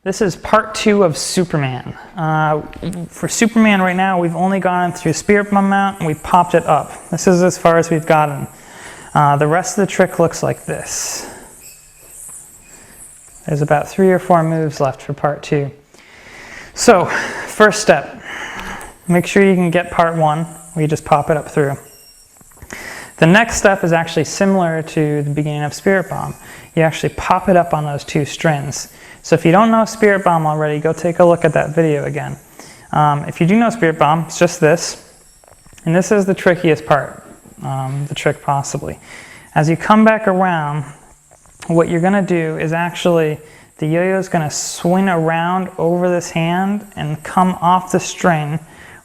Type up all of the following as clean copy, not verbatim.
This is part 2 of Superman. For Superman right now, we've only gone through Spirit Bomb mount and we popped it up. This is as far as we've gotten. The rest of the trick looks like this. There's about 3 or 4 moves left for part 2. So, first step, make sure you can get part 1, where you just pop it up through. The next step is actually similar to the beginning of Spirit Bomb. You actually pop it up on those 2 strings. So if you don't know Spirit Bomb already, go take a look at that video again. If you do know Spirit Bomb, it's just this. And this is the trickiest part, the trick possibly. As you come back around, what you're going to do is actually, the yo-yo is going to swing around over this hand and come off the string,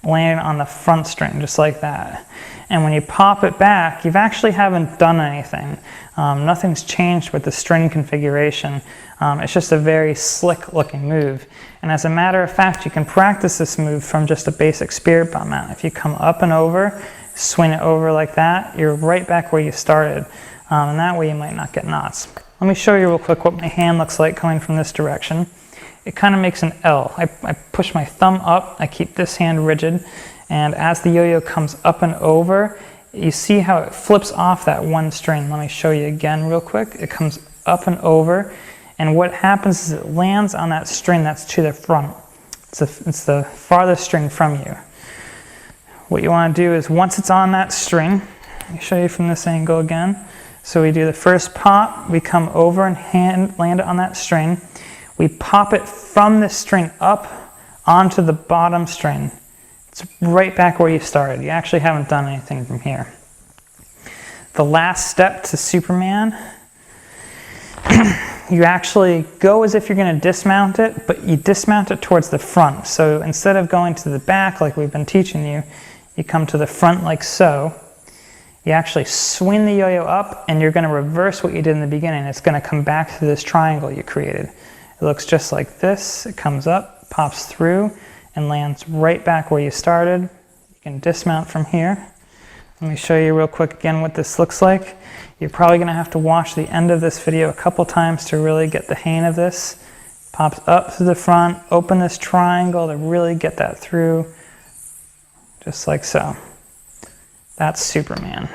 landing on the front string, just like that. And when you pop it back, you actually haven't done anything. Nothing's changed with the string configuration. It's just a very slick looking move. And as a matter of fact, you can practice this move from just a basic Spirit Bomb mount. If you come up and over, swing it over like that, you're right back where you started. And that way you might not get knots. Let me show you real quick what my hand looks like coming from this direction. It kind of makes an L. I push my thumb up, I keep this hand rigid, and as the yo-yo comes up and over, you see how it flips off that one string. Let me show you again real quick. It comes up and over, and what happens is it lands on that string that's to the front. It's the farthest string from you. What you want to do is once it's on that string, let me show you from this angle again. So we do the first pop, we come over and land it on that string. We pop it from the string up onto the bottom string. It's right back where you started. You actually haven't done anything from here. The last step to Superman, you actually go as if you're going to dismount it, but you dismount it towards the front. So instead of going to the back like we've been teaching you, you come to the front like so. You actually swing the yo-yo up and you're going to reverse what you did in the beginning. It's going to come back to this triangle you created. It looks just like this. It comes up, pops through, and lands right back where you started. You can dismount from here. Let me show you real quick again what this looks like. You're probably going to have to watch the end of this video a couple times to really get the hang of this. Pops up to the front, open this triangle to really get that through, just like so. That's Superman.